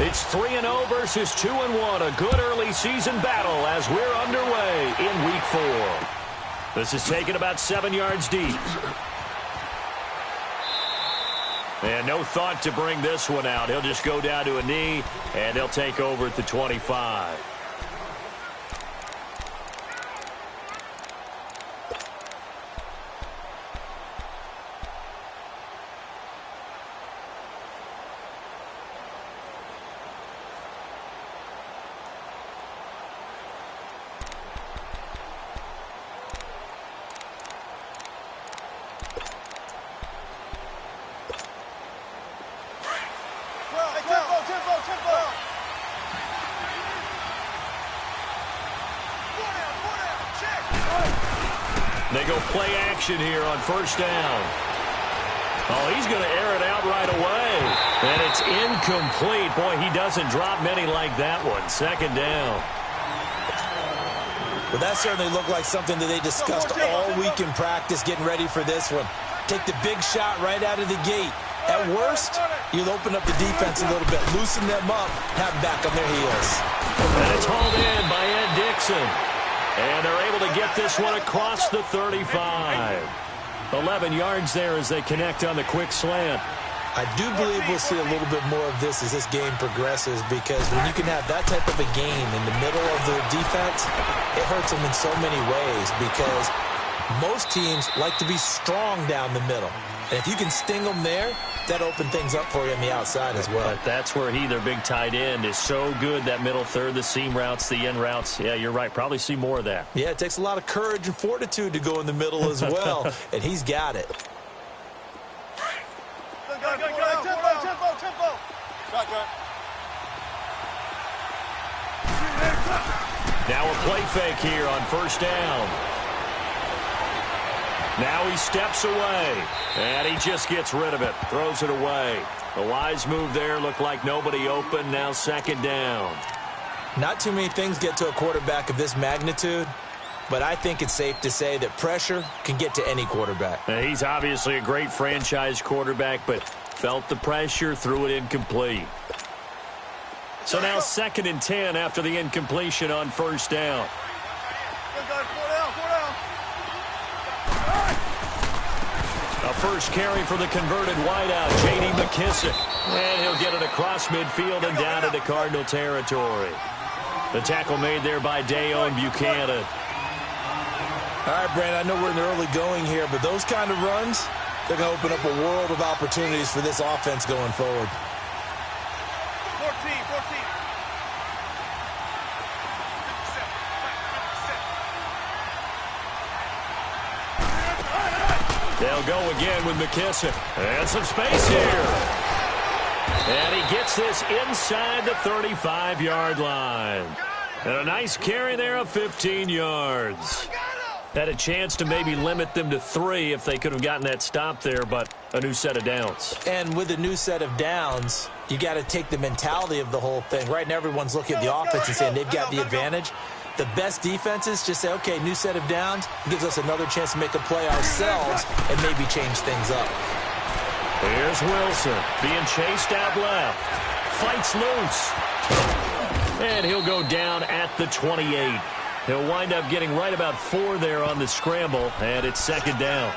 It's 3-0 versus 2-1. A good early season battle as we're underway in Week 4. This is taken about 7 yards deep. And no thought to bring this one out. He'll just go down to a knee, and he'll take over at the 25. They go play action here on first down. Oh, he's going to air it out right away. And it's incomplete. Boy, he doesn't drop many like that one. Second down. Well, that certainly looked like something that they discussed all week in practice, getting ready for this one. Take the big shot right out of the gate. At worst, you'll open up the defense a little bit, loosen them up, have them back on their heels. And it's hauled in by Ed Dixon. And they're able to get this one across the 35. 11 yards there as they connect on the quick slant. I do believe we'll see a little bit more of this as this game progresses, because when you can have that type of a game in the middle of their defense, it hurts them in so many ways, because most teams like to be strong down the middle. And if you can sting them there, that opens things up for you on the outside as well. But that's where their big tight end, is so good, that middle third, the seam routes, the in routes. Yeah, you're right. Probably see more of that. Yeah, it takes a lot of courage and fortitude to go in the middle as well, and he's got it. Tempo. Now a play fake here on first down. Now he steps away, and he just gets rid of it, throws it away. A wise move there, looked like nobody open, now second down. Not too many things get to a quarterback of this magnitude, but I think it's safe to say that pressure can get to any quarterback. Now, he's obviously a great franchise quarterback, but felt the pressure, threw it incomplete. So now 2nd and 10 after the incompletion on first down. A first carry for the converted wideout, J.D. McKissick. And he'll get it across midfield and down into Cardinal territory. The tackle made there by Dayon Buchanan. All right, Brandon, I know we're in the early going here, but those kind of runs, they're going to open up a world of opportunities for this offense going forward. 14. They'll go again with McKissick. And some space here. And he gets this inside the 35-yard line. And a nice carry there of 15 yards. Had a chance to maybe limit them to 3 if they could have gotten that stop there, but a new set of downs. And with a new set of downs, you got to take the mentality of the whole thing. Right now, everyone's looking at the offense and saying they've got the advantage. The best defenses just say, okay, new set of downs, gives us another chance to make a play ourselves and maybe change things up. Here's Wilson being chased out left. Fights loose. And he'll go down at the 28. He'll wind up getting right about 4 there on the scramble, and it's second down.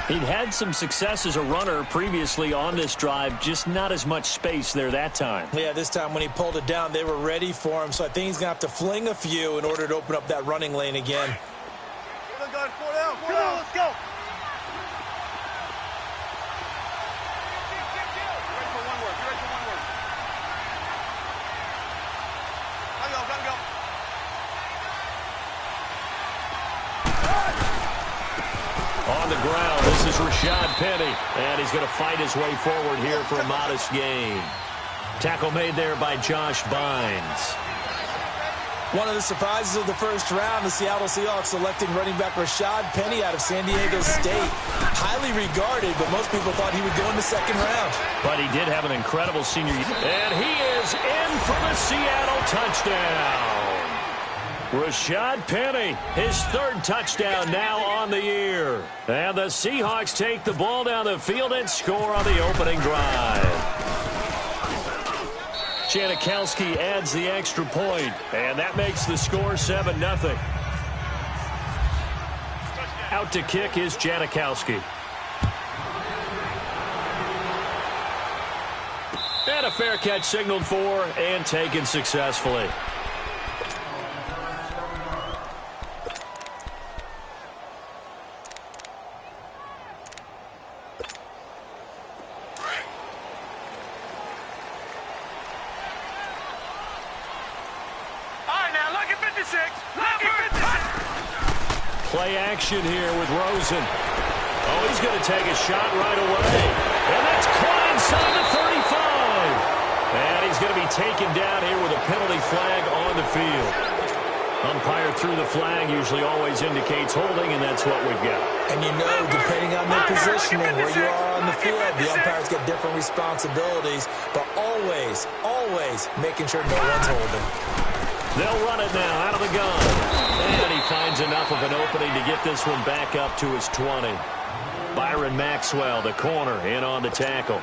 He'd had some success as a runner previously on this drive, just not as much space there that time. Yeah, this time when he pulled it down, they were ready for him, so I think he's going to have to fling a few in order to open up that running lane again. Come on, let's go. On the ground, this is Rashad Penny, and he's going to fight his way forward here for a modest gain. Tackle made there by Josh Bynes. One of the surprises of the first round, the Seattle Seahawks selecting running back Rashad Penny out of San Diego State. Highly regarded, but most people thought he would go in the second round. But he did have an incredible senior year. And he is in for the Seattle touchdown. Rashad Penny, his 3rd touchdown now on the year. And the Seahawks take the ball down the field and score on the opening drive. Janikowski adds the extra point, and that makes the score 7-0. Out to kick is Janikowski. And a fair catch signaled for and taken successfully. Play action here with Rosen. Oh, he's going to take a shot right away. And that's caught inside the 35. And he's going to be taken down here with a penalty flag on the field. Umpire threw the flag, usually always indicates holding, and that's what we've got. And you know, depending on their positioning, where you are on the field, the umpires get different responsibilities, but always, always making sure no one's holding. They'll run it now out of the gun. And he finds enough of an opening to get this one back up to his 20. Byron Maxwell, the corner, in on the tackle.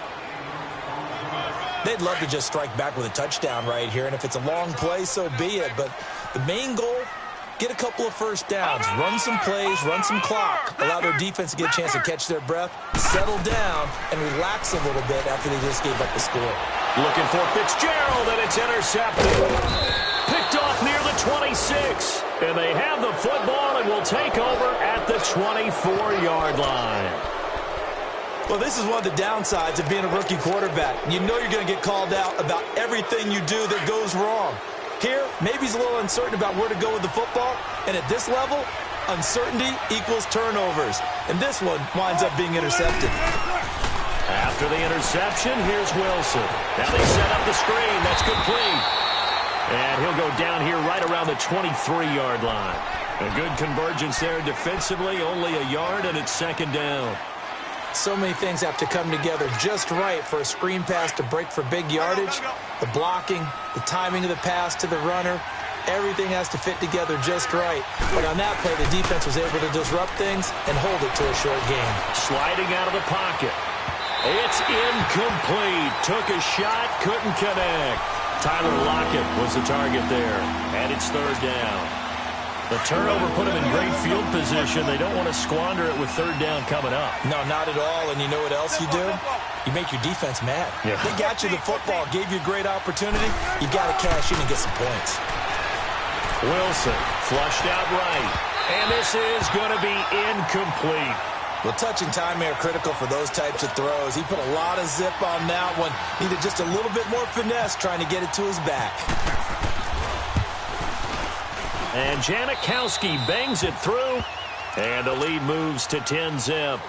They'd love to just strike back with a touchdown right here, and if it's a long play, so be it. But the main goal, get a couple of first downs, run some plays, run some clock, allow their defense to get a chance to catch their breath, settle down, and relax a little bit after they just gave up the score. Looking for Fitzgerald, and it's intercepted. Picked off near the 26. And they have the football and will take over at the 24-yard line. Well, this is one of the downsides of being a rookie quarterback. You know you're going to get called out about everything you do that goes wrong. Here, maybe he's a little uncertain about where to go with the football. And at this level, uncertainty equals turnovers. And this one winds up being intercepted. After the interception, here's Wilson. Now they set up the screen. That's complete. And he'll go down here right around the 23-yard line. A good convergence there defensively, only a yard, and it's second down. So many things have to come together just right for a screen pass to break for big yardage. The blocking, the timing of the pass to the runner, everything has to fit together just right. But on that play, the defense was able to disrupt things and hold it to a short game. Sliding out of the pocket. It's incomplete. Took a shot, couldn't connect. Tyler Lockett was the target there, and it's third down. The turnover put them in great field position. They don't want to squander it with third down coming up. No, not at all, and you know what else you do? You make your defense mad. Yeah. They got you the football, gave you a great opportunity. You got to cash in and get some points. Wilson flushed out right, and this is going to be incomplete. Well, touch and time are critical for those types of throws. He put a lot of zip on that one. Needed just a little bit more finesse trying to get it to his back. And Janikowski bangs it through. And the lead moves to 10-zip.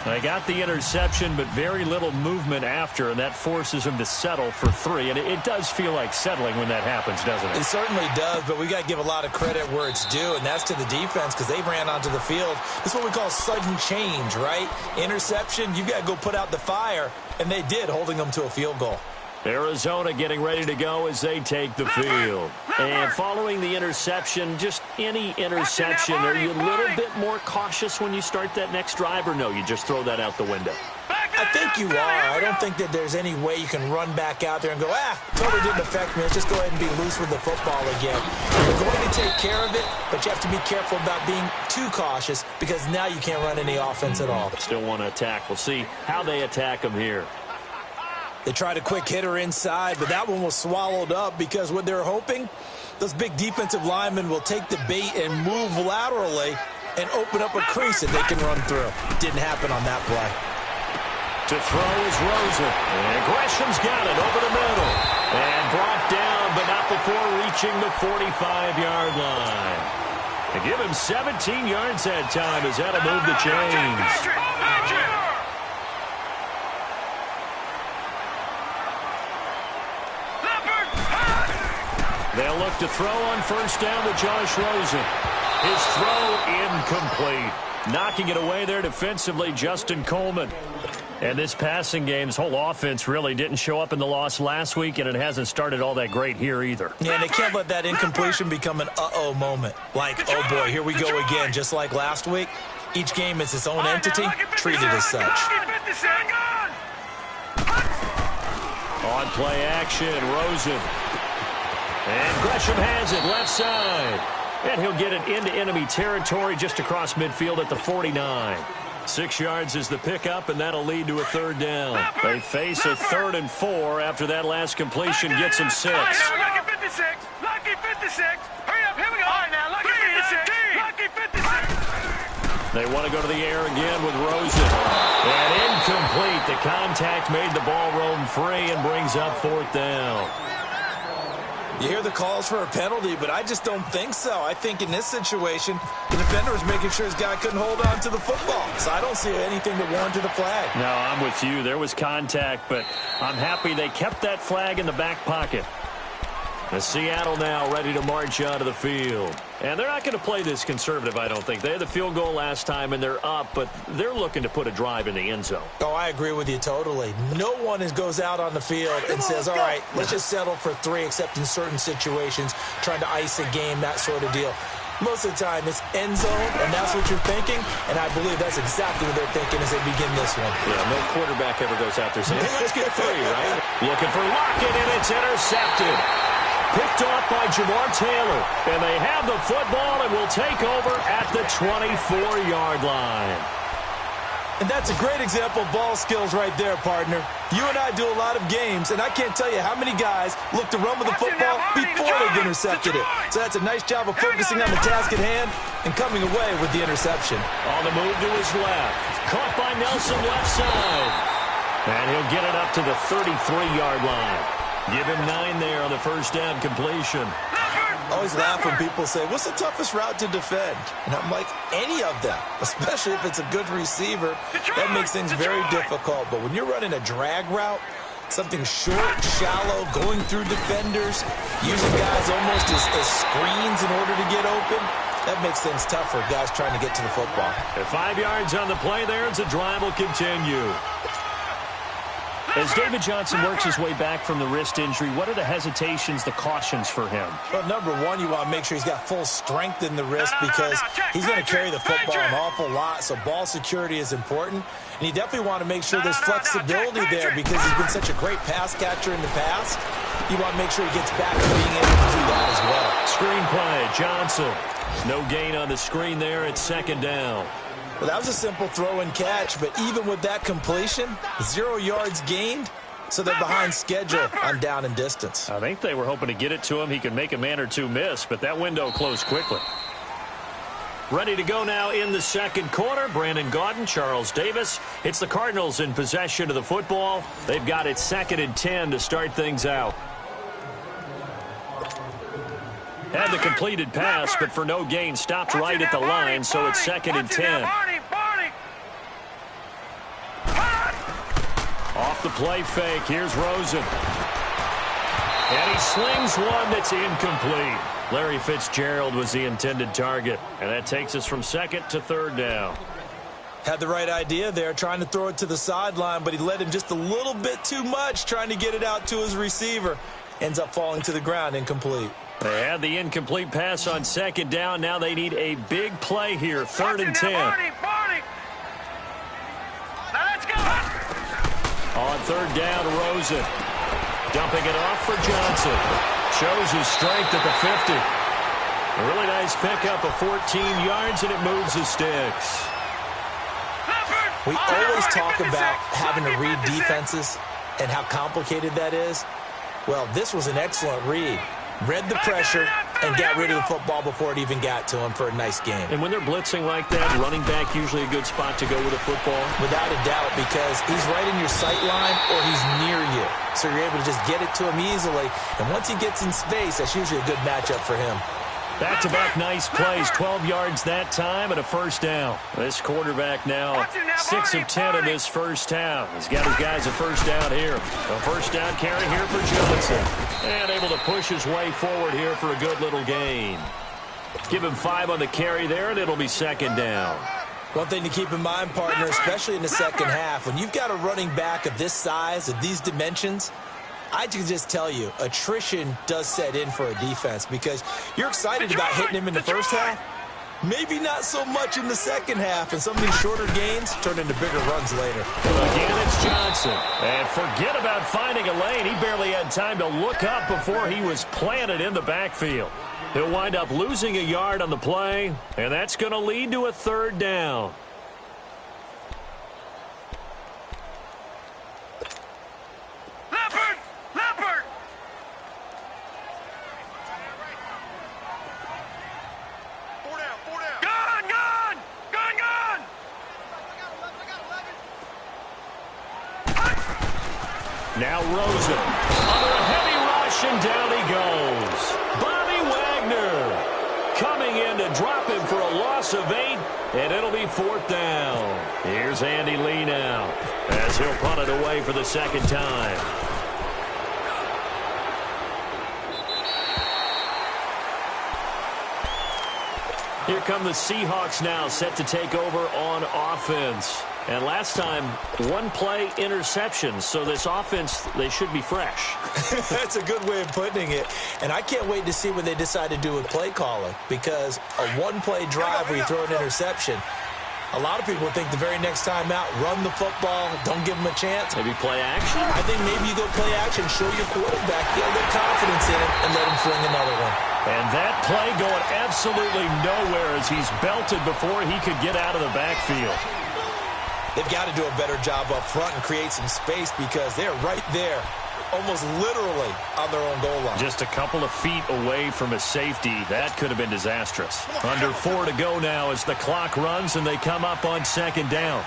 They got the interception, but very little movement after, and that forces him to settle for 3. And it does feel like settling when that happens, doesn't it? It certainly does, but we got to give a lot of credit where it's due, and that's to the defense because they ran onto the field. This is what we call sudden change, right? Interception, you got to go put out the fire, and they did, holding them to a field goal. Arizona getting ready to go as they take the field. And following the interception, just any interception, are you a little bit more cautious when you start that next drive, or no, you just throw that out the window? I think you are. I don't think that there's any way you can run back out there and go, totally didn't affect me. Let's just go ahead and be loose with the football again. You're going to take care of it, but you have to be careful about being too cautious because now you can't run any offense at all. Still want to attack. We'll see how they attack them here. They tried a quick hitter inside, but that one was swallowed up because what they're hoping, those big defensive linemen will take the bait and move laterally and open up a crease that they can run through. Didn't happen on that play. To throw is Rosen. And Gresham's got it over the middle. And brought down, but not before reaching the 45-yard line. To give him 17 yards that time as that'll move the chains. They'll look to throw on first down to Josh Rosen. His throw incomplete. Knocking it away there defensively, Justin Coleman. And this passing game's whole offense really didn't show up in the loss last week, and it hasn't started all that great here either. Yeah, and they can't let that incompletion become an uh-oh moment. Like, oh boy, here we go again, just like last week. Each game is its own entity, treated as such. On play action, Rosen. And Gresham has it left side. And he'll get it into enemy territory just across midfield at the 49. 6 yards is the pickup, and that'll lead to a third down. They face a 3rd and 4 after that last completion gets them 6. Lucky 56. Lucky 56. Hurry up, here we go. All right, now, Lucky 56. Lucky 56. They want to go to the air again with Rosen. And incomplete. The contact made the ball roam free and brings up 4th down. You hear the calls for a penalty, but I just don't think so. I think in this situation, the defender was making sure his guy couldn't hold on to the football. So I don't see anything that warranted a flag. No, I'm with you. There was contact, but I'm happy they kept that flag in the back pocket. The Seattle now ready to march out of the field. And they're not going to play this conservative, I don't think. They had the field goal last time, and they're up, but they're looking to put a drive in the end zone. Oh, I agree with you totally. No one goes out on the field and says, all right, let's just settle for 3, except in certain situations, trying to ice a game, that sort of deal. Most of the time, it's end zone, and that's what you're thinking, and I believe that's exactly what they're thinking as they begin this one. Yeah, no quarterback ever goes out there saying, hey, let's get 3, right? Looking for Lockett, and it's intercepted. Picked off by Jamar Taylor. And they have the football and will take over at the 24-yard line. And that's a great example of ball skills right there, partner. You and I do a lot of games, and I can't tell you how many guys look to run with the football before they've intercepted it. So that's a nice job of focusing on the task at hand and coming away with the interception. On the move to his left. Caught by Nelson left side. And he'll get it up to the 33-yard line. Give him 9 there on the first down completion. I always laugh when people say, what's the toughest route to defend? And I'm like, any of them, especially if it's a good receiver. That makes things very difficult. But when you're running a drag route, something short, shallow, going through defenders, using guys almost as screens in order to get open, that makes things tough for guys trying to get to the football. At 5 yards on the play there, the drive will continue. As David Johnson works his way back from the wrist injury, what are the hesitations, the cautions for him? Well, number one, you want to make sure he's got full strength in the wrist because he's going to carry the football an awful lot, so ball security is important. And you definitely want to make sure there's flexibility there because he's been such a great pass catcher in the past. You want to make sure he gets back to being able to do that as well. Screen play, Johnson. No gain on the screen there. It's 2nd down. Well, that was a simple throw and catch, but even with that completion, 0 yards gained, so they're behind schedule on down and distance. I think they were hoping to get it to him. He could make a man or two miss, but that window closed quickly. Ready to go now in the second quarter. Brandon Gaudin, Charles Davis. It's the Cardinals in possession of the football. They've got it 2nd and 10 to start things out. Had the completed pass, but for no gain, stopped right at the line, so it's 2nd and 10. Off the play fake, here's Rosen. And he slings one that's incomplete. Larry Fitzgerald was the intended target, and that takes us from 2nd to 3rd down. Had the right idea there, trying to throw it to the sideline, but he led him just a little bit too much, trying to get it out to his receiver. Ends up falling to the ground, incomplete. They had the incomplete pass on 2nd down. Now they need a big play here, 3rd and 10. Now let's go. On 3rd down, Rosen. Dumping it off for Johnson. Shows his strength at the 50. A really nice pickup of 14 yards, and it moves the sticks. We always talk about having to read defenses and how complicated that is. Well, this was an excellent read. Read the pressure and got rid of the football before it even got to him for a nice game. And when they're blitzing like that, running back usually a good spot to go with a football? Without a doubt, because he's right in your sight line or he's near you. So you're able to just get it to him easily. And once he gets in space, that's usually a good matchup for him. Back-to-back nice plays, 12 yards that time and a first down. This quarterback now 6 of 10 in this first half. He's got his guys a first down here. A first down carry here for Johnson. And able to push his way forward here for a good little gain. Give him 5 on the carry there, and it'll be 2nd down. One thing to keep in mind, partner, especially in the second half, when you've got a running back of this size, of these dimensions, I can just tell you, attrition does set in for a defense because you're excited about hitting him in the first half, Maybe not so much in the second half, and some of these shorter gains turn into bigger runs later. Again, it's Johnson. And forget about finding a lane. He barely had time to look up before he was planted in the backfield. He'll wind up losing a yard on the play, and that's going to lead to a third down. Leopard! Leopard! Four down, four down. Gun, gun! Gun, gun! Now Rosen under a heavy rush, and down he goes. Bobby Wagner coming in to drop him for a loss of 8, and it'll be fourth down. Here's Andy Lee now as he'll punt it away for the second time. Here come the Seahawks now, set to take over on offense. And last time, one play interception. So this offense, they should be fresh. That's a good way of putting it. And I can't wait to see what they decide to do with play calling, because a one-play drive where you throw an interception, a lot of people think the very next time out, run the football, don't give them a chance. Maybe play action? I think maybe you go play action, show your quarterback, get a little confidence in him, and let him fling another one. And that play going absolutely nowhere as he's belted before he could get out of the backfield. They've got to do a better job up front and create some space, because they're right there, almost literally on their own goal line. Just a couple of feet away from a safety. That could have been disastrous. Under 4 to go now as the clock runs and they come up on second down.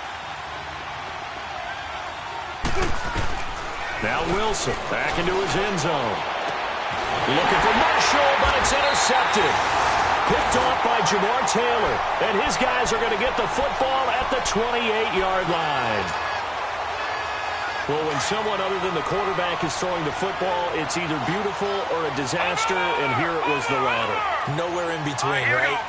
Now Wilson back into his end zone. Looking for Marshall, but it's intercepted. Picked off by Jamar Taylor. And his guys are going to get the football at the 28-yard line. Well, when someone other than the quarterback is throwing the football, it's either beautiful or a disaster, and here it was the latter. Nowhere in between, right?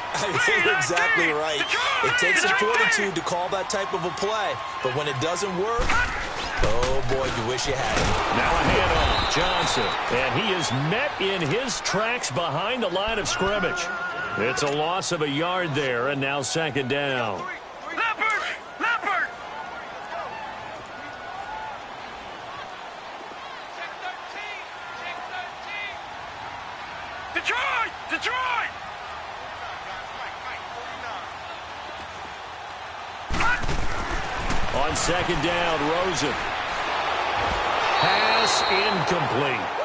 You're exactly right. It takes a fortitude to call that type of a play, but when it doesn't work, oh boy, you wish you had it. Now a handoff, Johnson, and he is met in his tracks behind the line of scrimmage. It's a loss of a yard there, and now second down. Leopard! Leopard! Detroit! Detroit! On second down, Rosen. Pass incomplete.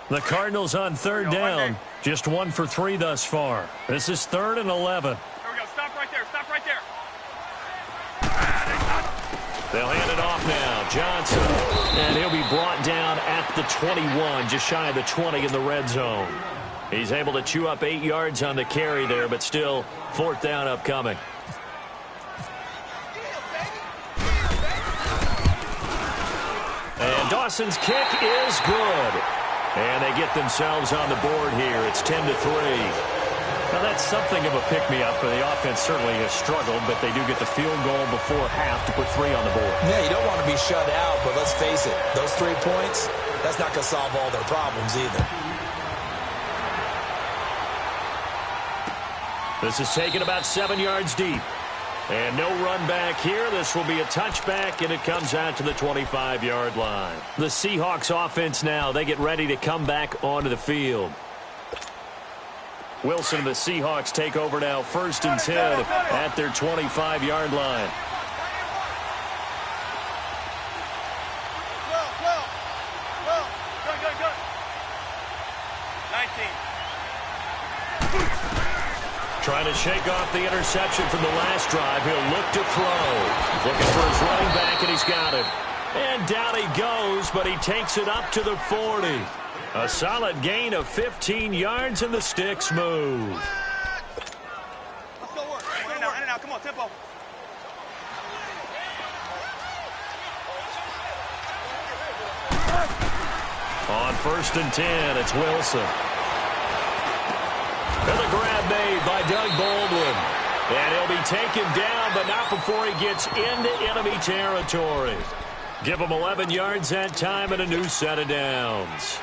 The Cardinals on third down, just 1 for 3 thus far. This is 3rd and 11. Here we go. Stop right there. Stop right there. They'll hand it off now. Johnson. And he'll be brought down at the 21, just shy of the 20 in the red zone. He's able to chew up 8 yards on the carry there, but still fourth down upcoming. And Dawson's kick is good. And they get themselves on the board here. It's 10-3. Now, that's something of a pick-me-up. The offense certainly has struggled, but they do get the field goal before half to put 3 on the board. Yeah, you don't want to be shut out, but let's face it, those 3 points, that's not going to solve all their problems either. This is taken about 7 yards deep. And no run back here. This will be a touchback, and it comes out to the 25-yard line. The Seahawks offense now, they get ready to come back onto the field. Wilson and the Seahawks take over now, 1st and 10 at their 25-yard line. Go. 19. Trying to shake off the interception from the last drive. He'll look to throw. Looking for his running back, and he's got it. And down he goes, but he takes it up to the 40. A solid gain of 15 yards, and the sticks move. Let's go work. In and out. Come on, tempo. On 1st and 10, it's Wilson. made by Doug Baldwin. And he'll be taken down, but not before he gets into enemy territory. Give him 11 yards that time and a new set of downs.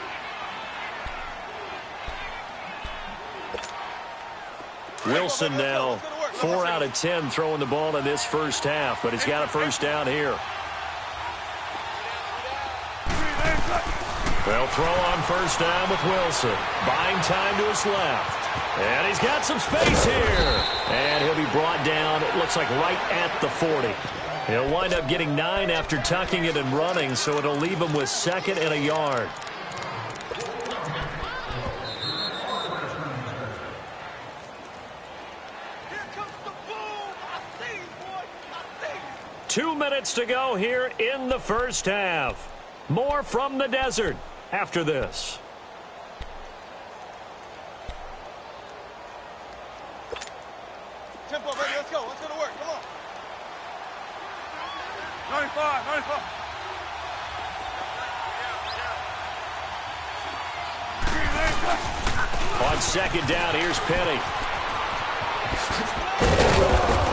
Wilson now 4 out of 10 throwing the ball in this first half, but he's got a first down here. They'll throw on first down with Wilson. Buying time to his left. And he's got some space here. And he'll be brought down, it looks like right at the 40. He'll wind up getting 9 after tucking it and running, so it'll leave him with 2nd and a yard. Here comes the boom. I see you, boy. I see you. 2 minutes to go here in the first half. More from the desert after this. Tempo, baby. Let's go. Let's go to work. Come on. 95, 95. On second down, here's Penny.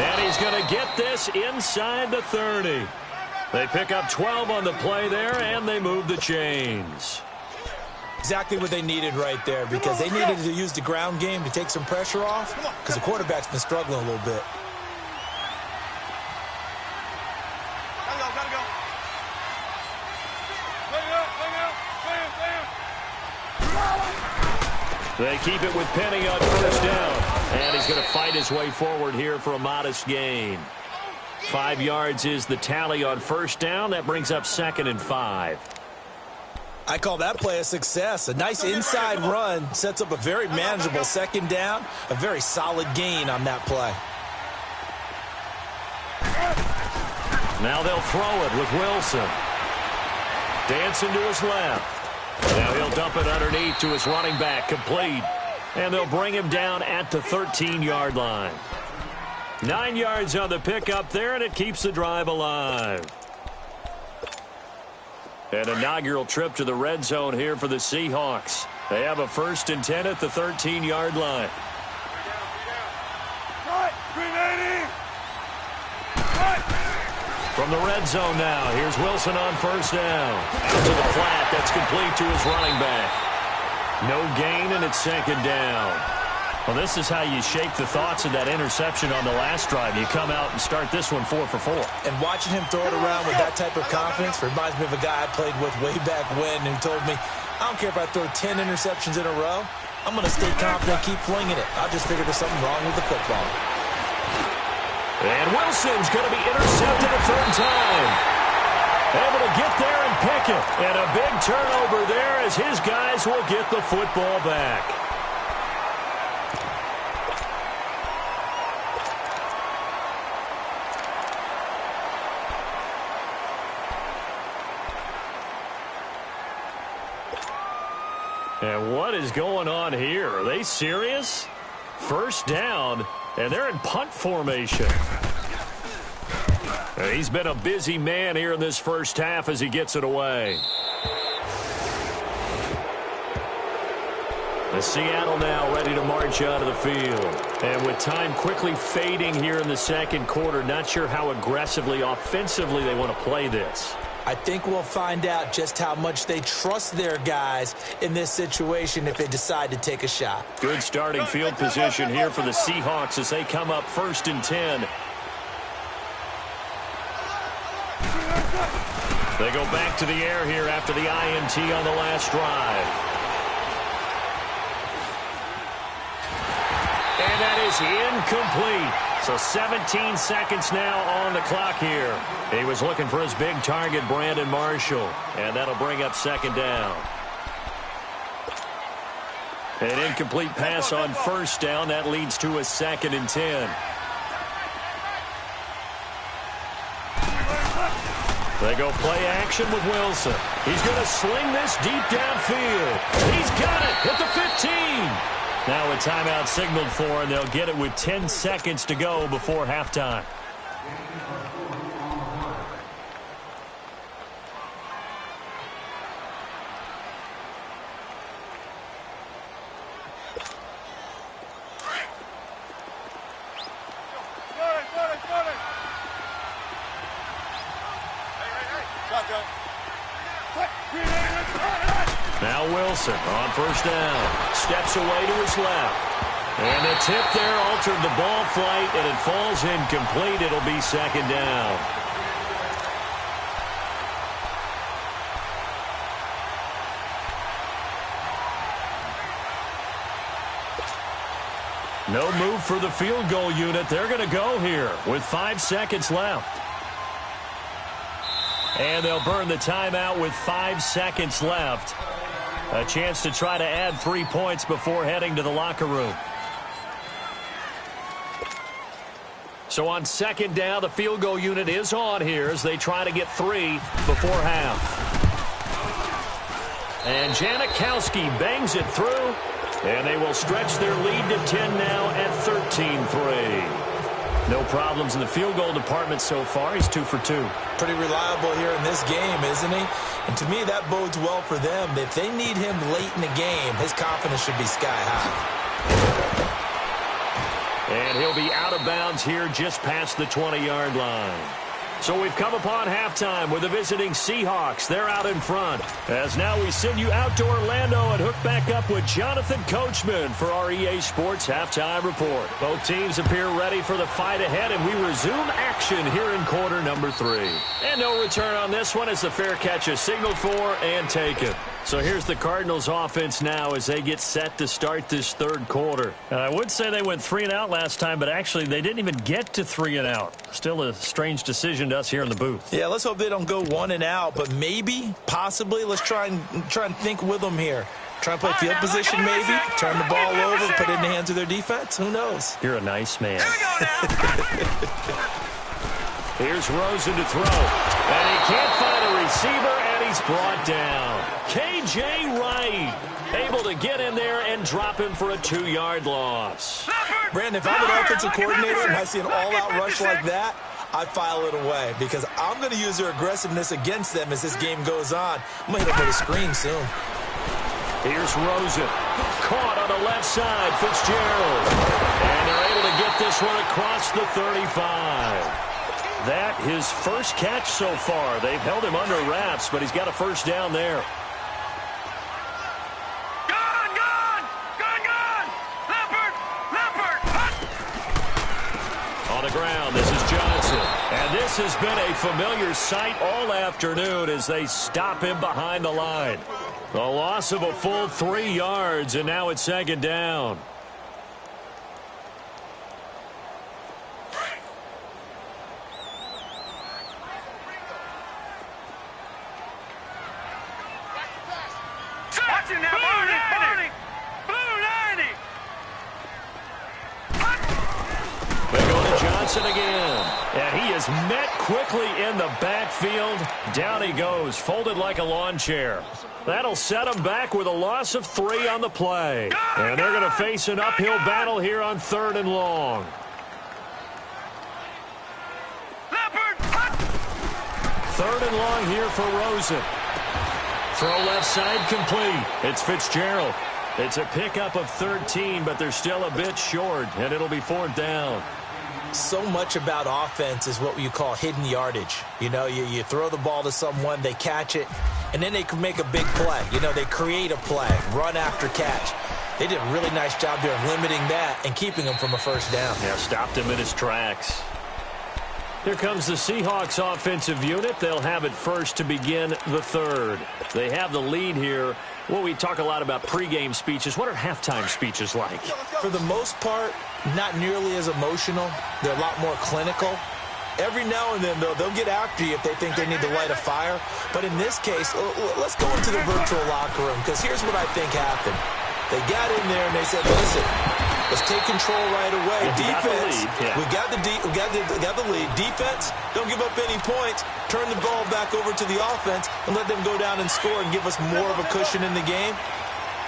And he's going to get this inside the 30. They pick up 12 on the play there, and they move the chains. Exactly what they needed right there, because they needed to use the ground game to take some pressure off, because the quarterback's been struggling a little bit. Gotta go. They keep it with Penny on first down. And he's going to fight his way forward here for a modest gain. 5 yards is the tally on first down. That brings up 2nd and 5. I call that play a success. A nice inside run sets up a very manageable second down. A very solid gain on that play. Now they'll throw it with Wilson. Dancing to his left. Now he'll dump it underneath to his running back, complete. And they'll bring him down at the 13-yard line. 9 yards on the pickup there, and it keeps the drive alive. An inaugural trip to the red zone here for the Seahawks. They have a 1st and 10 at the 13-yard line. From the red zone now, here's Wilson on first down. Out to the flat, that's complete to his running back. No gain, and it's 2nd down. Well, this is how you shake the thoughts of that interception on the last drive. You come out and start this one 4 for 4. And watching him throw it around with that type of confidence reminds me of a guy I played with way back when who told me, I don't care if I throw 10 interceptions in a row. I'm going to stay confident, keep flinging it. I just figured there's something wrong with the football. And Wilson's going to be intercepted a 3rd time. Able to get there and pick it. And a big turnover there as his guys will get the football back. And what is going on here? Are they serious? First down, and they're in punt formation. And he's been a busy man here in this first half as he gets it away. The Seattle now ready to march out of the field. And with time quickly fading here in the second quarter, not sure how aggressively, offensively they want to play this. I think we'll find out just how much they trust their guys in this situation if they decide to take a shot. Good starting field position here for the Seahawks as they come up 1st and 10. They go back to the air here after the INT on the last drive. And that is incomplete. So 17 seconds now on the clock here. He was looking for his big target, Brandon Marshall. And that'll bring up 2nd down. An incomplete pass on first down. That leads to a 2nd and 10. They go play action with Wilson. He's going to sling this deep downfield. He's got it at the 15. Now a timeout signaled for, and they'll get it with 10 seconds to go before halftime. Now Wilson on first down. Steps away to his left. And the tip there altered the ball flight, and it falls incomplete. It'll be second down. No move for the field goal unit. They're going to go here with 5 seconds left. And they'll burn the timeout with 5 seconds left. A chance to try to add 3 points before heading to the locker room. So on second down, the field goal unit is on here as they try to get 3 before half. And Janikowski bangs it through, and they will stretch their lead to 10 now at 13-3. No problems in the field goal department so far. He's 2 for 2. Pretty reliable here in this game, isn't he? And to me, that bodes well for them. If they need him late in the game, his confidence should be sky high. And he'll be out of bounds here just past the 20-yard line. So we've come upon halftime with the visiting Seahawks. They're out in front. As now we send you out to Orlando and hook back up with Jonathan Coachman for our EA Sports Halftime Report. Both teams appear ready for the fight ahead, and we resume action here in quarter number 3. And no return on this one as the fair catch is signaled for and taken. So here's the Cardinals offense now as they get set to start this third quarter. I would say they went 3 and out last time, but actually they didn't even get to 3 and out. Still a strange decision to us here in the booth. Yeah, let's hope they don't go 1 and out, but maybe, possibly, let's try and think with them here. Try and play field position maybe, turn the ball over, put it in the hands of their defense. Who knows? You're a nice man. Here's Rosen to throw. And he can't find a receiver, and he's brought down. K.J. Wright able to get in there and drop him for a 2-yard loss. Brandon, if I'm an offensive coordinator and I see an all-out rush like that, I file it away because I'm going to use their aggressiveness against them as this game goes on. I'm going to hit them with a screen soon. Here's Rosen. Caught on the left side, Fitzgerald. And they're able to get this one across the 35. That his first catch so far. They've held him under wraps, but he's got a first down there. On the ground, this is Johnson. And this has been a familiar sight all afternoon as they stop him behind the line. The loss of a full 3 yards, and now it's second down. Again, and he is met quickly in the backfield. Down he goes, folded like a lawn chair. That'll set him back with a loss of 3 on the play. And they're going to face an uphill battle here on 3rd and long. 3rd and long here for Rosen. Throw left side complete. It's Fitzgerald. It's a pickup of 13, but they're still a bit short, and it'll be 4th down. So much about offense is what you call hidden yardage. You know, you throw the ball to someone, they catch it, and then they can make a big play. You know, they create a play, run after catch. They did a really nice job there of limiting that and keeping him from a first down. Yeah, stopped him in his tracks. Here comes the Seahawks offensive unit. They'll have it first to begin the 3rd. They have the lead here. Well, we talk a lot about pregame speeches. What are halftime speeches like? For the most part, not nearly as emotional. They're a lot more clinical. Every now and then, though, they'll get after you if they think they need to light a fire. But in this case, let's go into the virtual locker room, because here's what I think happened. They got in there and they said, listen, let's take control right away. Defense, we got the lead. Defense, don't give up any points. Turn the ball back over to the offense and let them go down and score and give us more of a cushion in the game.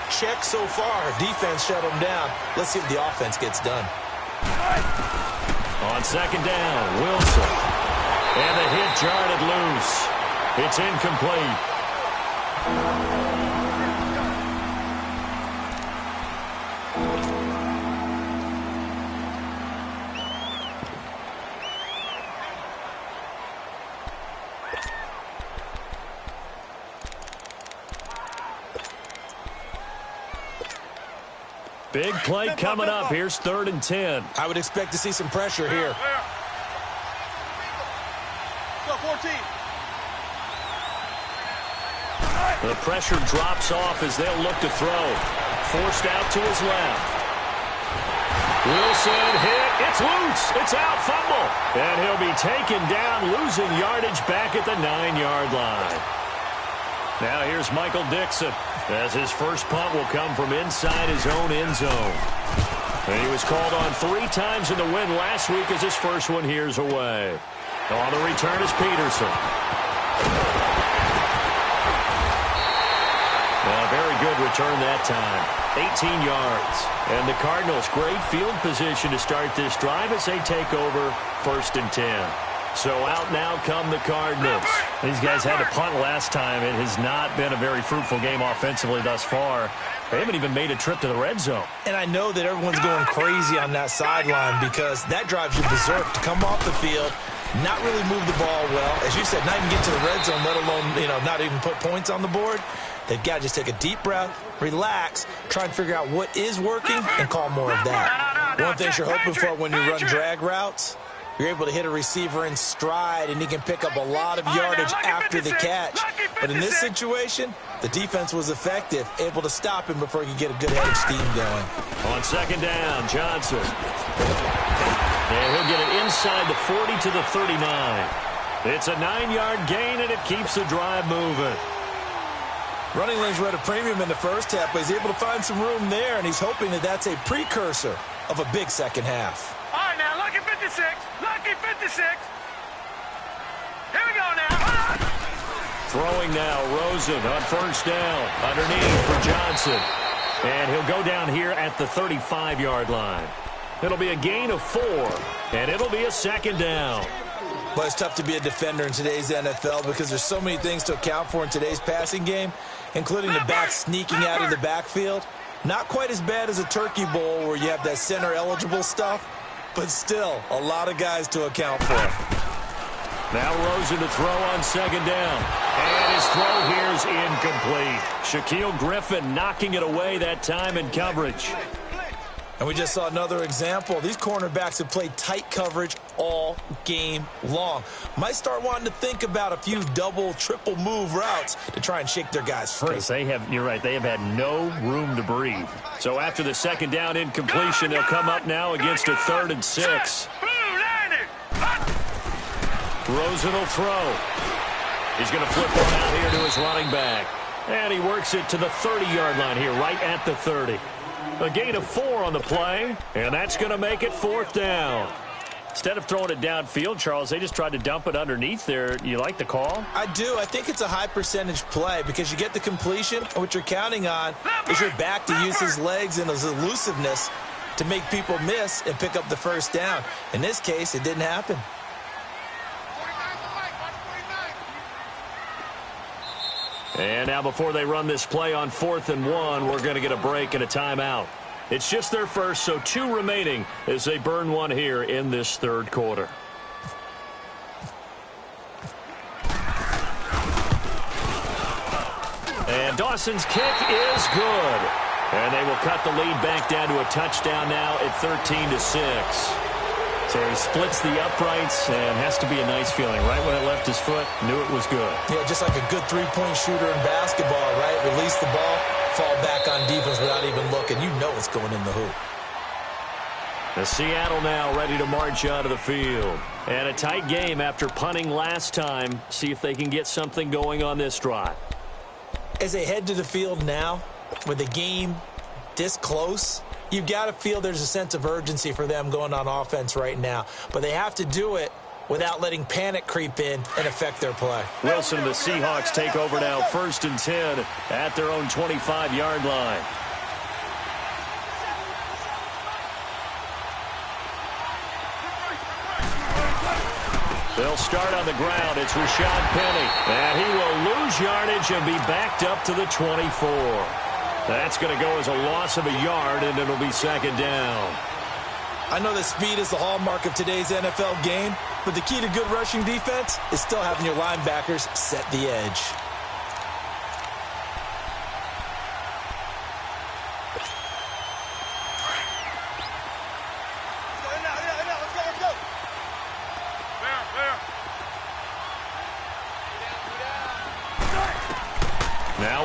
Check so far. Defense shut them down. Let's see if the offense gets done. On second down, Wilson. And the hit jarred it loose. It's incomplete. Big play coming up. Here's 3rd and 10. I would expect to see some pressure here. Go 14. The pressure drops off as they'll look to throw. Forced out to his left. Wilson hit. It's loose. It's out. Fumble. And he'll be taken down, losing yardage back at the 9-yard line. Now here's Michael Dixon, as his first punt will come from inside his own end zone. And he was called on 3 times in the win last week as his first one here's away. On the return is Peterson. A very good return that time. 18 yards. And the Cardinals, great field position to start this drive as they take over 1st and 10. So out now come the Cardinals. These guys had to punt last time. It has not been a very fruitful game offensively thus far. They haven't even made a trip to the red zone. And I know that everyone's going crazy on that sideline because that drives you berserk to come off the field, not really move the ball well. As you said, not even get to the red zone, let alone, not even put points on the board. They've got to just take a deep breath, relax, try and figure out what is working, and call more of that. One thing you're hoping for when you run drag routes, you're able to hit a receiver in stride, and he can pick up a lot of yardage after the catch. But in this situation, the defense was effective, able to stop him before he could get a good head of steam going. On 2nd down, Johnson. And he'll get it inside the 40 to the 39. It's a 9-yard gain, and it keeps the drive moving. Running lanes were at a premium in the first half, but he's able to find some room there, and he's hoping that that's a precursor of a big second half. All right, now, lucky 56. Lucky 56. Here we go now. Throwing now, Rosen on 1st down. Underneath for Johnson. And he'll go down here at the 35-yard line. It'll be a gain of 4, and it'll be a 2nd down. But it's tough to be a defender in today's NFL because there's so many things to account for in today's passing game, including the back sneaking out of the backfield. Not quite as bad as a turkey bowl where you have that center-eligible stuff, but still a lot of guys to account for. Now Rosen to throw on 2nd down. And his throw here is incomplete. Shaquille Griffin knocking it away that time in coverage. And we just saw another example. These cornerbacks have played tight coverage all game long. Might start wanting to think about a few double, triple move routes to try and shake their guys free. You're right, they have had no room to breathe. So after the 2nd down incompletion, they'll come up now against a 3rd and 6. Rosen will throw. He's going to flip one out here to his running back. And he works it to the 30-yard line here, right at the 30. A gain of 4 on the play, and that's going to make it 4th down. Instead of throwing it downfield, Charles, they just tried to dump it underneath there. You like the call? I do. I think it's a high percentage play because you get the completion, and what you're counting on is your back to use his legs and his elusiveness to make people miss and pick up the 1st down. In this case, it didn't happen. And now before they run this play on 4th and 1, we're going to get a break and a timeout. It's just their first, so 2 remaining as they burn one here in this 3rd quarter. And Dawson's kick is good. And they will cut the lead back down to a touchdown now at 13-6. So he splits the uprights and has to be a nice feeling. Right when it left his foot, knew it was good. Yeah, just like a good three-point shooter in basketball, right? Release the ball, fall back on defense without even looking. You know it's going in the hoop. The Seattle now ready to march out of the field. And a tight game after punting last time. See if they can get something going on this drive. As they head to the field now, with the game this close, you've got to feel there's a sense of urgency for them going on offense right now. But they have to do it without letting panic creep in and affect their play. Wilson and the Seahawks take over now 1st and 10 at their own 25-yard line. They'll start on the ground. It's Rashad Penny. And he will lose yardage and be backed up to the 24. That's going to go as a loss of a yard, and it'll be 2nd down. I know that speed is the hallmark of today's NFL game, but the key to good rushing defense is still having your linebackers set the edge.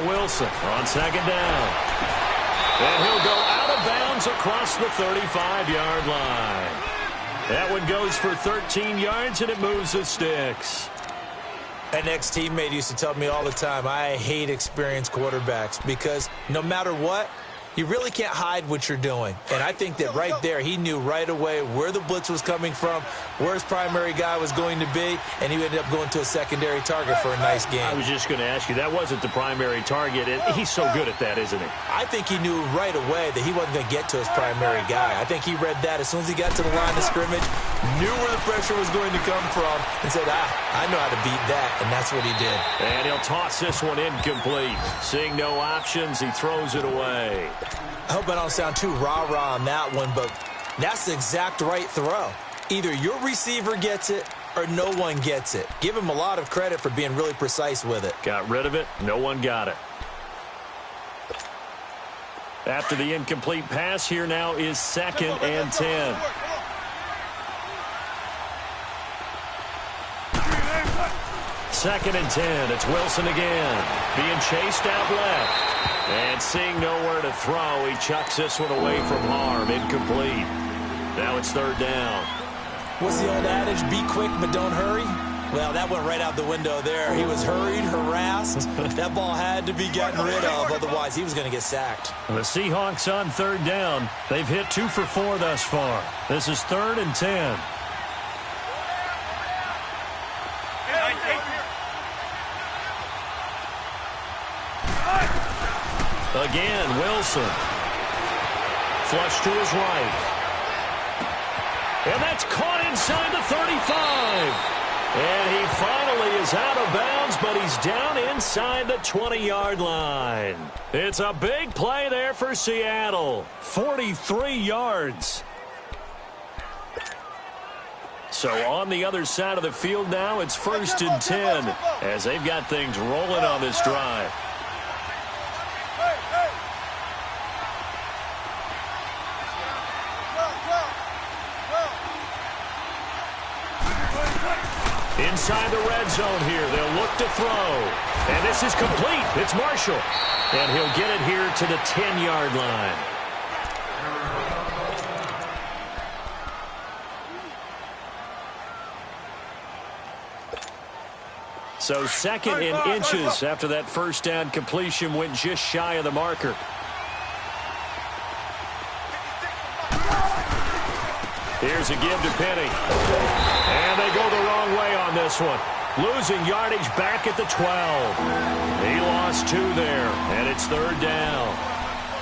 Now Wilson on second down. And he'll go out of bounds across the 35-yard line. That one goes for 13 yards, and it moves the sticks. An ex-teammate used to tell me all the time, I hate experienced quarterbacks because no matter what, you really can't hide what you're doing. And I think that right there, he knew right away where the blitz was coming from, where his primary guy was going to be, and he ended up going to a secondary target for a nice game. I was just going to ask you, that wasn't the primary target. He's so good at that, isn't he? I think he knew right away that he wasn't going to get to his primary guy. I think he read that as soon as he got to the line of scrimmage, knew where the pressure was going to come from, and said, I know how to beat that, and that's what he did. And he'll toss this one incomplete. Seeing no options, he throws it away. I hope I don't sound too rah-rah on that one, but that's the exact right throw. Either your receiver gets it or no one gets it. Give him a lot of credit for being really precise with it. Got rid of it. No one got it. After the incomplete pass, here now is 2nd and 10. Second and 10. It's Wilson again. Being chased out left. And seeing nowhere to throw, he chucks this one away from harm. Incomplete. Now it's 3rd down. What's the old adage? Be quick, but don't hurry? Well, that went right out the window there. He was hurried, harassed. That ball had to be gotten rid of, otherwise he was going to get sacked. The Seahawks on 3rd down. They've hit 2 for 4 thus far. This is 3rd and 10. Again, Wilson. Flush to his right. And that's caught inside the 35. And he finally is out of bounds, but he's down inside the 20-yard line. It's a big play there for Seattle. 43 yards. So on the other side of the field now, it's 1st and 10 as they've got things rolling on this drive. Inside the red zone here, they'll look to throw. And this is complete. It's Marshall. And he'll get it here to the 10-yard line. So 2nd in inches after that first down completion went just shy of the marker. Here's a give to Penny. And they go the wrong way on this one. Losing yardage back at the 12. He lost 2 there, and it's 3rd down.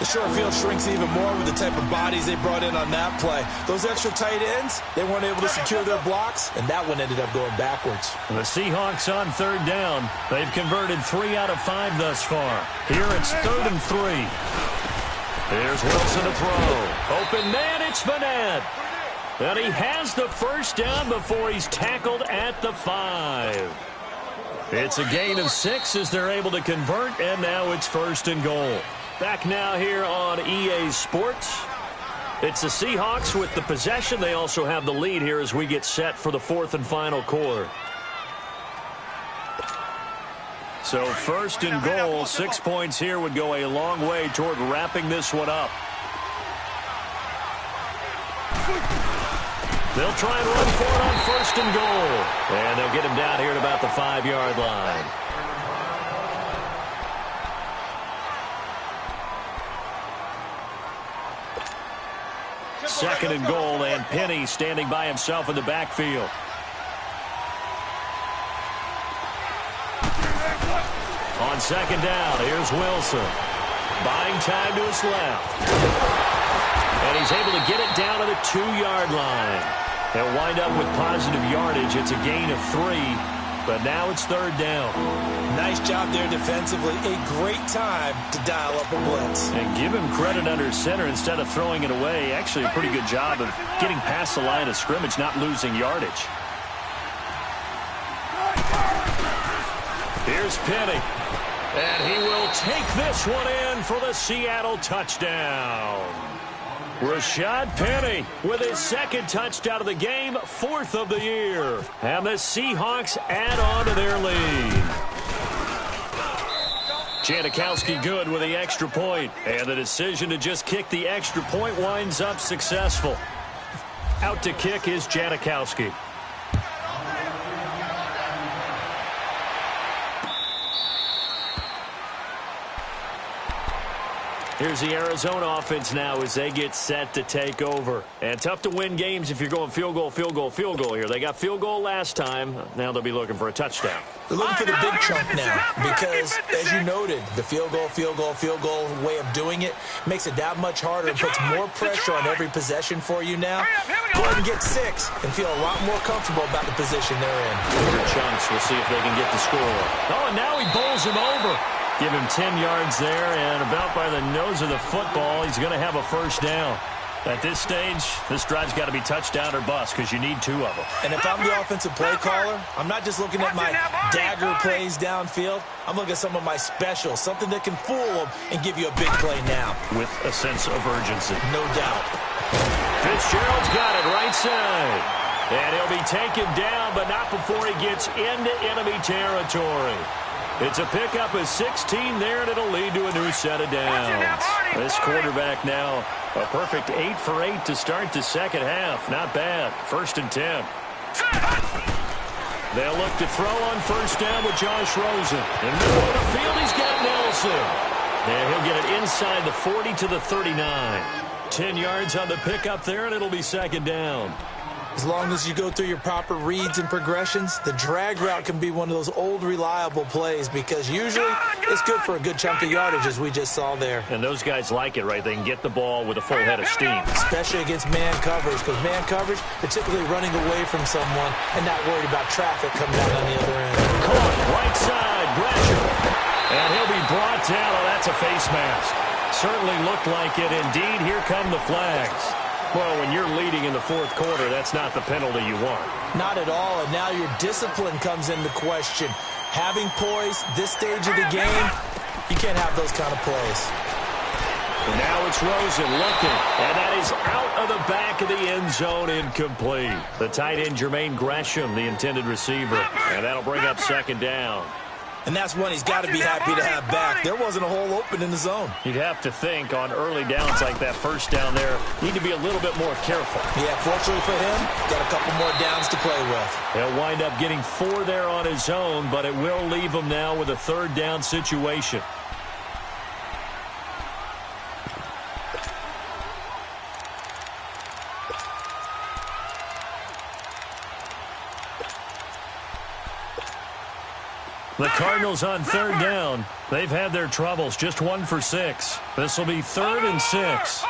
The short field shrinks even more with the type of bodies they brought in on that play. Those extra tight ends, they weren't able to secure their blocks, and that one ended up going backwards. The Seahawks on 3rd down. They've converted 3 out of 5 thus far. Here it's 3rd and 3. Here's Wilson to throw. Open man, it's Vanette. And he has the first down before he's tackled at the 5. It's a gain of 6 as they're able to convert, and now it's 1st and goal. Back now here on EA Sports. It's the Seahawks with the possession. They also have the lead here as we get set for the 4th and final quarter. So 1st and goal, 6 points here would go a long way toward wrapping this one up. They'll try and run for it on 1st and goal. And they'll get him down here at about the 5-yard line. Second and goal, and Penny standing by himself in the backfield. On 2nd down, here's Wilson. Buying time to his left. And he's able to get it down to the 2-yard line. They'll wind up with positive yardage. It's a gain of 3, but now it's 3rd down. Nice job there defensively. A great time to dial up a blitz. And give him credit under center instead of throwing it away. Actually a pretty good job of getting past the line of scrimmage, not losing yardage. Here's Penny. And he will take this one in for the Seattle touchdown. Rashad Penny with his 2nd touchdown of the game, 4th of the year. And the Seahawks add on to their lead. Janikowski good with the extra point. And the decision to just kick the extra point winds up successful. Out to kick is Janikowski. Here's the Arizona offense now as they get set to take over. And tough to win games if you're going field goal, field goal, field goal here. They got field goal last time. Now they'll be looking for a touchdown. They're looking for the big chunk now because, as you noted, the field goal way of doing it makes it that much harder and puts more pressure on every possession for you now. Go ahead and get 6 and feel a lot more comfortable about the position they're in. Bigger chunks. We'll see if they can get the score. Oh, and now he bowls him over. Give him 10 yards there, and about by the nose of the football, he's going to have a first down. At this stage, this drive's got to be touchdown or bust because you need 2 of them. And if I'm the offensive play caller, I'm not just looking at my dagger plays downfield. I'm looking at some of my specials, something that can fool them and give you a big play now. With a sense of urgency. No doubt. Fitzgerald's got it right side. And he'll be taken down, but not before he gets into enemy territory. It's a pickup of 16 there, and it'll lead to a new set of downs. This quarterback now, a perfect 8 for 8 to start the second half. Not bad. 1st and 10. They'll look to throw on first down with Josh Rosen. In the middle of the field, he's got Nelson. And he'll get it inside the 40 to the 39. 10 yards on the pickup there, and it'll be second down. As long as you go through your proper reads and progressions, the drag route can be one of those old reliable plays because usually it's good for a good chunk of yardage as we just saw there. And those guys like it, right? They can get the ball with a full head of steam. Especially against man coverage because man coverage, they're typically running away from someone and not worried about traffic coming out on the other end. Caught, right side, Gresham. And he'll be brought down. Oh, that's a face mask. Certainly looked like it. Indeed, here come the flags. Well, when you're leading in the 4th quarter, that's not the penalty you want. Not at all, and now your discipline comes into question. Having poise this stage of the game, you can't have those kind of plays. And now it's Rosen looking, and that is out of the back of the end zone, incomplete. The tight end, Jermaine Gresham, the intended receiver, and that'll bring up second down. And that's one he's got to be happy to have back. There wasn't a hole open in the zone. You'd have to think on early downs like that first down there, need to be a little bit more careful. Yeah, fortunately for him, got a couple more downs to play with. He'll wind up getting 4 there on his own, but it will leave him now with a 3rd down situation. The Cardinals on 3rd down. They've had their troubles. Just 1 for 6. This will be 3rd and 6.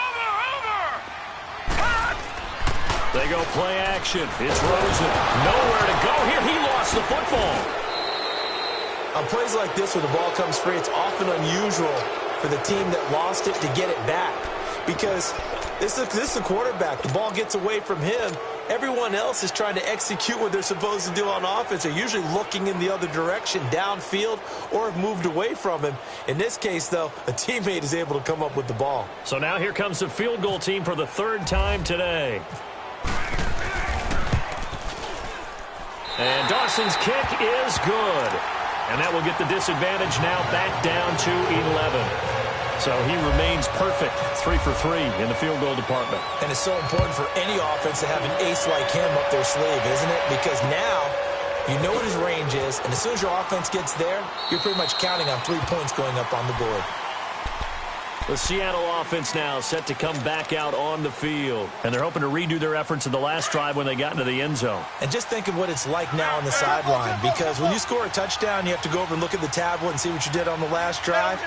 They go play action. It's Rosen. Nowhere to go here. He lost the football. On plays like this where the ball comes free, it's often unusual for the team that lost it to get it back. Because this is a quarterback. The ball gets away from him. Everyone else is trying to execute what they're supposed to do on offense. They're usually looking in the other direction, downfield, or have moved away from him. In this case, though, a teammate is able to come up with the ball. So now here comes the field goal team for the 3rd time today. And Dawson's kick is good. And that will get the disadvantage now back down to 11. So he remains perfect, 3 for 3 in the field goal department. And it's so important for any offense to have an ace like him up their sleeve, isn't it? Because now you know what his range is, and as soon as your offense gets there, you're pretty much counting on 3 points going up on the board. The Seattle offense now set to come back out on the field. And they're hoping to redo their efforts in the last drive when they got into the end zone. And just think of what it's like now on the sideline. Because when you score a touchdown, you have to go over and look at the tablet and see what you did on the last drive.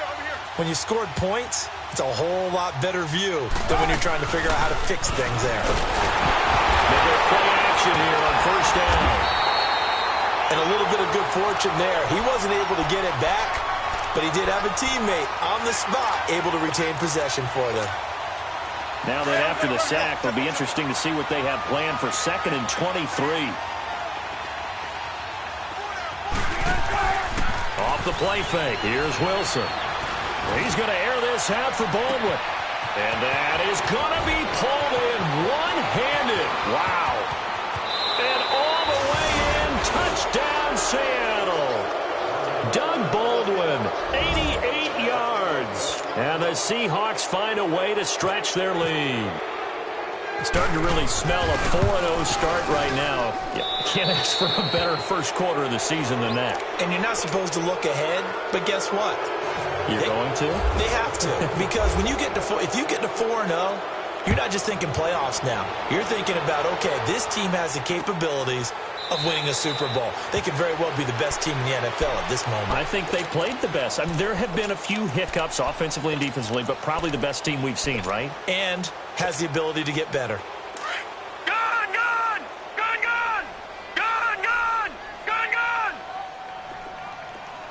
When you scored points, it's a whole lot better view than when you're trying to figure out how to fix things there. They go play action here on first down. And a little bit of good fortune there. He wasn't able to get it back, but he did have a teammate on the spot able to retain possession for them. Now that after the sack, it'll be interesting to see what they have planned for 2nd and 23. Off the play fake, here's Wilson. He's going to air this out for Baldwin. And that is going to be pulled in one-handed. Wow. And all the way in, touchdown Seattle. Doug Baldwin, 88 the Seahawks find a way to stretch their lead. Starting to really smell a 4-0 start right now. You can't ask for a better first quarter of the season than that. And you're not supposed to look ahead, but guess what? You're going to? They have to, because when you get to if you get to 4-0, you're not just thinking playoffs now. You're thinking about, okay, this team has the capabilities of winning a Super Bowl. They could very well be the best team in the NFL at this moment. I think they played the best. I mean, there have been a few hiccups offensively and defensively, but probably the best team we've seen, right? And has the ability to get better. Gone, gone! Gone, gone! Gone, gone! Gone, gone!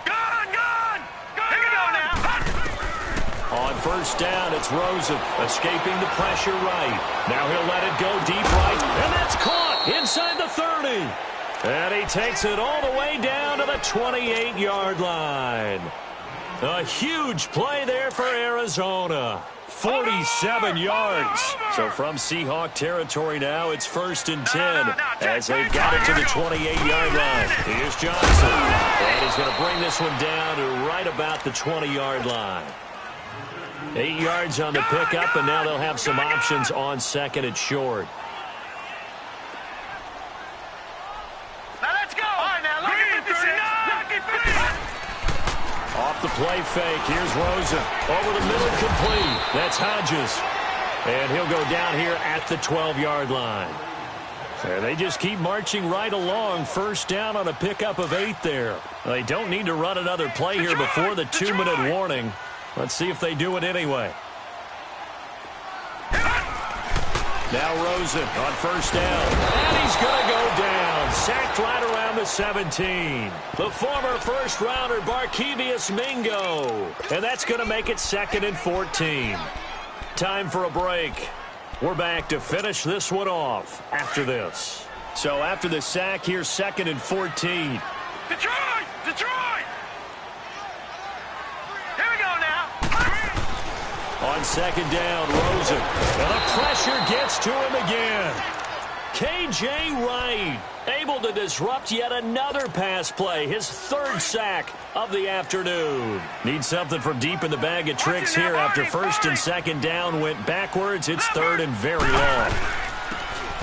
Gone, gone! Gone, here we go now! On first down, it's Rosen escaping the pressure right. Now he'll let it go deep right, and that's caught inside the 30. And he takes it all the way down to the 28-yard line. A huge play there for Arizona. 47 yards. So from Seahawk territory now, it's 1st and 10 as they've got it to the 28-yard line. Here's Johnson. And he's going to bring this one down to right about the 20-yard line. 8 yards on the pickup, and now they'll have some options on 2nd and short. Off the play fake, here's Rosen. Over the middle, complete. That's Hodges. And he'll go down here at the 12-yard line. And they just keep marching right along. First down on a pickup of 8 there. They don't need to run another play here before the 2-minute warning. Let's see if they do it anyway. Now Rosen on first down. And he's going to go down. Sacked right around the 17. The former first-rounder Barkevious Mingo. And that's going to make it 2nd and 14. Time for a break. We're back to finish this one off after this. So after the sack, here's 2nd and 14. Detroit! Detroit! Here we go now. On 2nd down, Rosen. And the pressure gets to him again. K.J. Wright able to disrupt yet another pass play. His 3rd sack of the afternoon. Need something from deep in the bag of tricks here after 1st and 2nd down went backwards. It's 3rd and very long.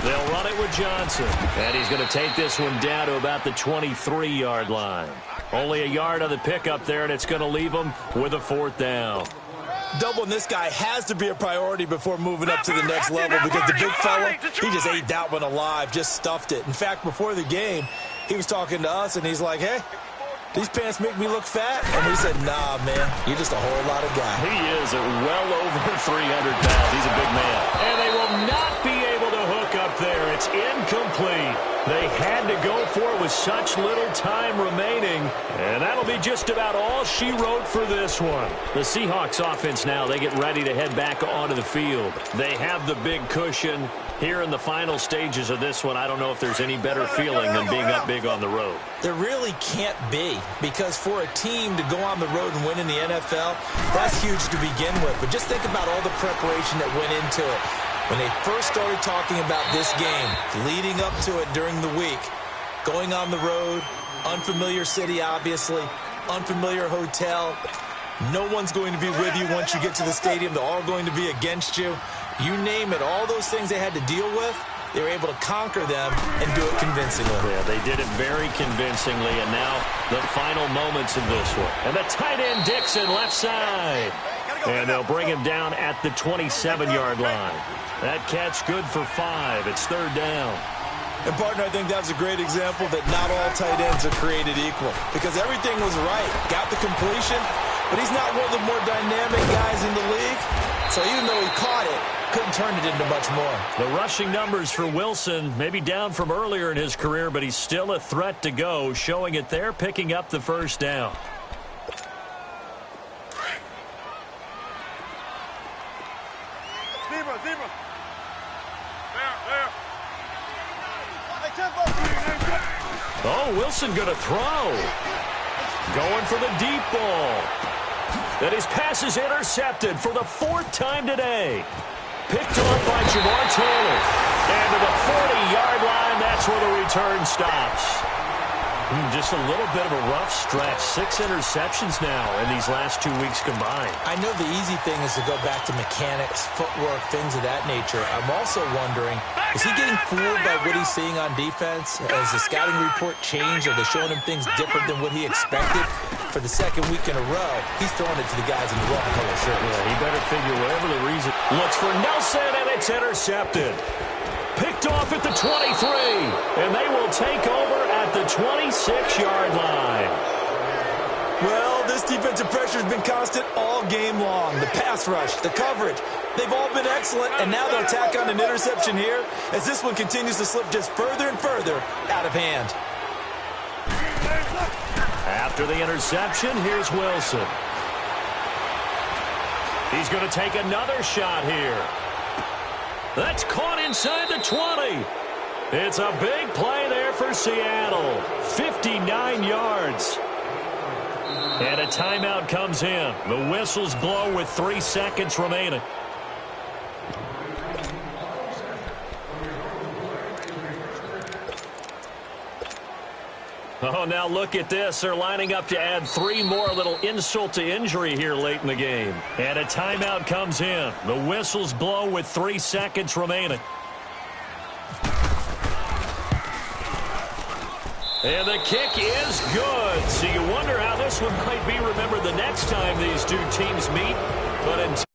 They'll run it with Johnson. And he's going to take this one down to about the 23-yard line. Only a yard on the pickup there, and it's going to leave them with a 4th down. Doubling this guy has to be a priority before moving up to the next level, because the big fella, he just ate that one alive, just stuffed it. In fact, before the game, he was talking to us, and he's like, hey, these pants make me look fat? And we said, nah, man, you're just a whole lot of guy. He is at well over 300 pounds. He's a big man. And they will not be able to hook up there. It's incomplete. They had to go for it with such little time remaining. And that'll be just about all she wrote for this one. The Seahawks offense now, they get ready to head back onto the field. They have the big cushion. Here in the final stages of this one, I don't know if there's any better feeling than being up big on the road. There really can't be, because for a team to go on the road and win in the NFL, that's huge to begin with. But just think about all the preparation that went into it. When they first started talking about this game, leading up to it during the week, going on the road, unfamiliar city, obviously, unfamiliar hotel. No one's going to be with you once you get to the stadium. They're all going to be against you. You name it, all those things they had to deal with, they were able to conquer them and do it convincingly. Yeah, they did it very convincingly, and now the final moments of this one. And the tight end Dixon left side. And they'll bring him down at the 27-yard line. That catch good for 5. It's 3rd down. And, partner, I think that's a great example that not all tight ends are created equal, because everything was right. Got the completion, but he's not one of the more dynamic guys in the league. So even though he caught it, couldn't turn it into much more. The rushing numbers for Wilson, maybe down from earlier in his career, but he's still a threat to go, showing it there, picking up the 1st down. Zebra. There. Oh, Wilson going to throw. Going for the deep ball. And his pass is intercepted for the 4th time today. Picked off by Jamar Taylor. And to the 40-yard line, that's where the return stops. Just a little bit of a rough stretch. 6 interceptions now in these last 2 weeks combined. I know the easy thing is to go back to mechanics, footwork, things of that nature. I'm also wondering, is he getting fooled by what he's seeing on defense? Has the scouting report changed? Are they showing him things different than what he expected? For the second week in a row, he's throwing it to the guys in the wrong color shirts. Yeah, he better figure whatever the reason. Looks for Nelson, and it's intercepted. Picked off at the 23, and they will take over at the 26-yard line. Well, this defensive pressure has been constant all game long. The pass rush, the coverage, they've all been excellent, and now they'll tack on an interception here as this one continues to slip just further and further out of hand. After the interception, here's Wilson. He's going to take another shot here. That's caught inside the 20. It's a big play there for Seattle. 59 yards. And a timeout comes in. The whistles blow with 3 seconds remaining. Oh, now look at this. They're lining up to add 3 more, a little insult to injury here late in the game. And a timeout comes in. The whistles blow with 3 seconds remaining. And the kick is good. So you wonder how this one might be remembered the next time these two teams meet. But in